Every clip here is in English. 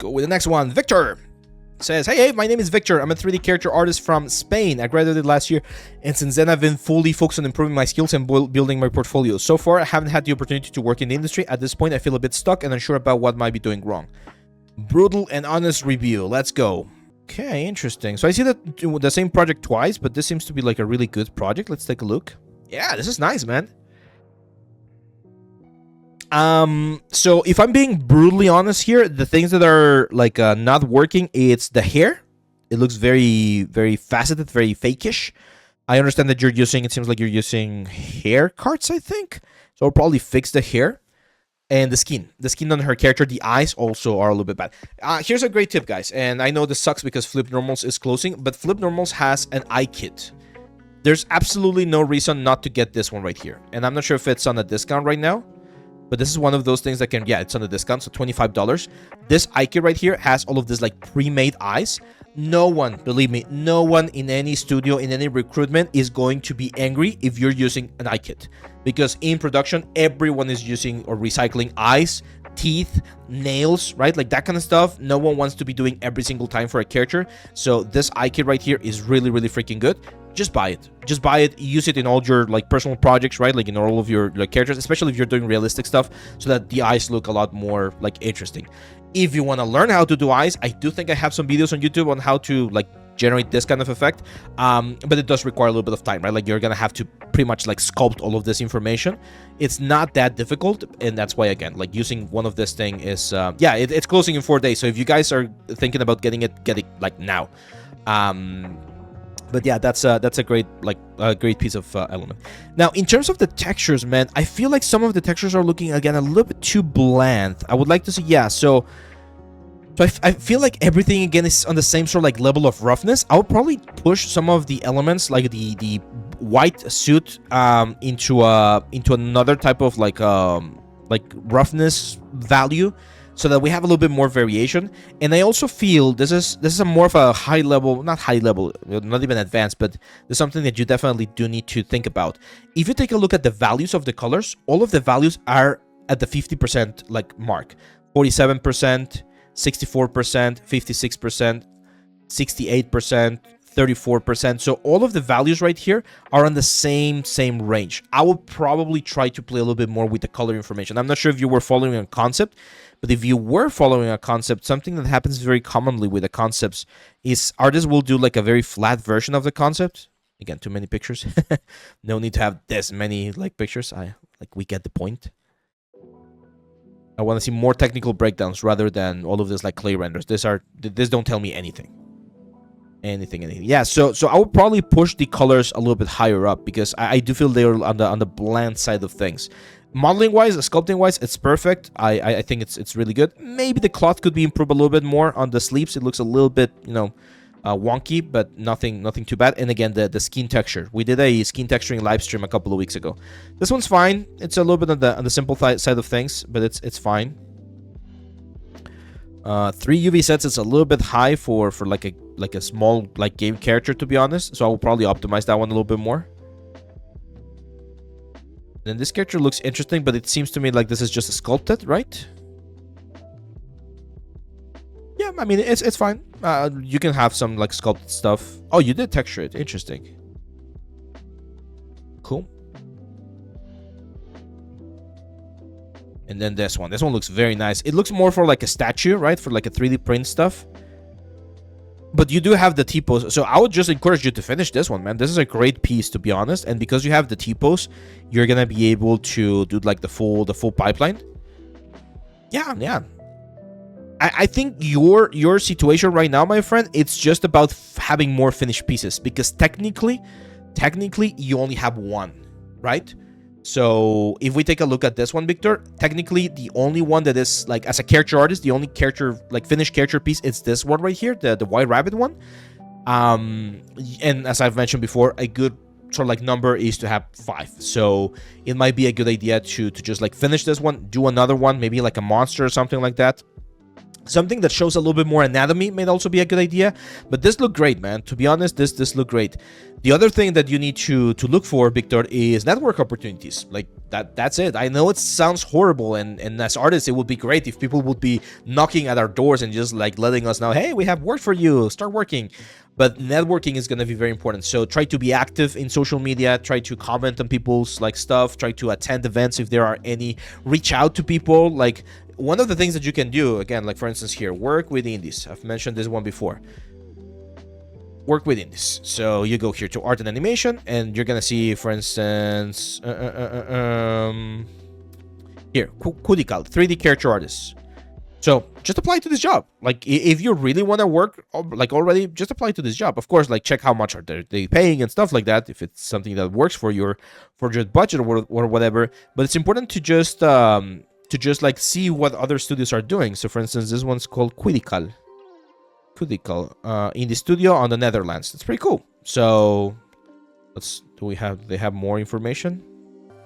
go with the next one. Victor says, hey, my name is Victor. I'm a 3D character artist from Spain. I graduated last year, and since then I've been fully focused on improving my skills and building my portfolio. So far, I haven't had the opportunity to work in the industry. At this point, I feel a bit stuck and unsure about what might be doing wrong. Brutal and honest review. Let's go. Okay, interesting. So I see that the same project twice, but this seems to be like a really good project. Let's take a look. Yeah, this is nice, man. So if I'm being brutally honest here, the things that are like not working, it's the hair. It looks very, very faceted, very fakeish. I understand that you're using, it seems like you're using hair carts, I think. So I'll probably fix the hair. And the skin on her character, the eyes also are a little bit bad. Here's a great tip, guys. And I know this sucks because Flip Normals is closing, but Flip Normals has an eye kit. There's absolutely no reason not to get this one right here. And I'm not sure if it's on a discount right now. But this is one of those things that can, yeah, it's on a discount, so $25. This eye kit right here has all of this like pre-made eyes. No one, believe me, no one in any studio, in any recruitment is going to be angry if you're using an eye kit. Because in production, everyone is using or recycling eyes, teeth, nails, right? Like that kind of stuff. No one wants to be doing every single time for a character. So this eye kit right here is really, really freaking good. Just buy it. Just buy it. Use it in all your like personal projects, right? Like in all of your like characters, especially if you're doing realistic stuff, so that the eyes look a lot more like interesting. If you want to learn how to do eyes, I do think I have some videos on YouTube on how to like generate this kind of effect. But it does require a little bit of time, right? Like you're gonna have to pretty much like sculpt all of this information. It's not that difficult, and that's why again, like using one of this thing is yeah, it's closing in 4 days. So if you guys are thinking about getting it, get it like now. But yeah, that's a great like great piece of element. Now, in terms of the textures, man, I feel like some of the textures are looking again a little bit too bland. I would like to see, yeah. So I feel like everything again is on the same sort of like level of roughness. I would probably push some of the elements like the white suit into another type of like roughness value, so that we have a little bit more variation. And I also feel this is a more of a high level, not high level, not even advanced, but there's something that you definitely do need to think about. If you take a look at the values of the colors, all of the values are at the 50% like mark. 47%, 64%, 56%, 68%, 34%. So all of the values right here are on the same range. I would probably try to play a little bit more with the color information. I'm not sure if you were following a concept, but if you were following a concept, something that happens very commonly with the concepts is artists will do like a very flat version of the concept. Again, too many pictures. No need to have this many like pictures. We get the point. I want to see more technical breakdowns rather than all of this like clay renders. This don't tell me anything. Anything. Yeah, so I would probably push the colors a little bit higher up because I do feel they're on the bland side of things. Modeling wise, sculpting wise, it's perfect. I think it's really good. Maybe the cloth could be improved a little bit more on the sleeves. It looks a little bit, wonky, but nothing too bad. And again, the skin texture. We did a skin texturing live stream a couple of weeks ago. This one's fine. It's a little bit on the simple side of things, but it's fine. 3 UV sets is a little bit high for like a small like game character, to be honest. So I will probably optimize that one a little bit more. And this character looks interesting, but it seems to me like this is just a sculpted, right? Yeah, I mean it's fine. You can have some like sculpted stuff. Oh, you did texture it. Interesting. Cool. And then this one looks very nice. It looks more for like a statue, right? For like a 3D print stuff. But you do have the T-pose. So I would just encourage you to finish this one, man. This is a great piece, to be honest. And because you have the T-pose, you're going to be able to do like the full pipeline. Yeah. I think your situation right now, my friend, it's just about having more finished pieces. Because technically, you only have one, right? So if we take a look at this one, Victor, technically the only one that is like, as a character artist, the only character, like finished character piece, it's this one right here, the white rabbit one. And as I've mentioned before, a good sort of like number is to have 5. So it might be a good idea to just like finish this one, do another one, maybe like a monster or something like that. Something that shows a little bit more anatomy may also be a good idea. But this looked great, man. To be honest, this looked great. The other thing that you need to look for, Victor, is network opportunities. Like that's it. I know it sounds horrible, and as artists, it would be great if people would be knocking at our doors and just like letting us know, hey, we have work for you, start working. But networking is going to be very important. So try to be active in social media, try to comment on people's like stuff, try to attend events if there are any, reach out to people. Like, one of the things that you can do, again, like for instance here, work with indies. I've mentioned this one before. Work with indies. So you go here to art and animation, and you're gonna see, for instance, here, Kudical, 3D character artists. So just apply to this job. Like, if you really want to work like already, just apply to this job. Of course, like check how much are they paying and stuff like that, if it's something that works for your budget or whatever. But it's important to just like see what other studios are doing. So for instance, this one's called Kudical in the studio on the Netherlands. That's pretty cool. So they have more information?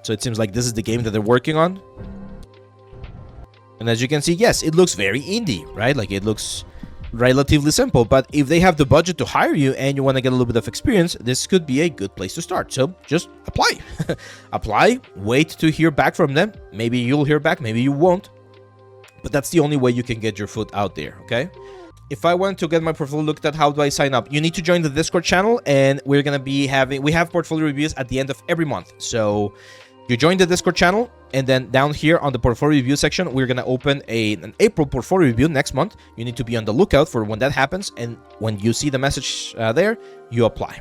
So it seems like this is the game that they're working on. And as you can see, yes, it looks very indie, right? Like, it looks relatively simple. But if they have the budget to hire you and you want to get a little bit of experience, this could be a good place to start. So just apply. Apply, wait to hear back from them. Maybe you'll hear back, maybe you won't. But that's the only way you can get your foot out there, okay? If I want to get my portfolio looked at, how do I sign up? You need to join the Discord channel, and we have portfolio reviews at the end of every month. So you join the Discord channel, and then down here on the portfolio review section, we're going to open an April portfolio review next month. You need to be on the lookout for when that happens, and when you see the message there, you apply.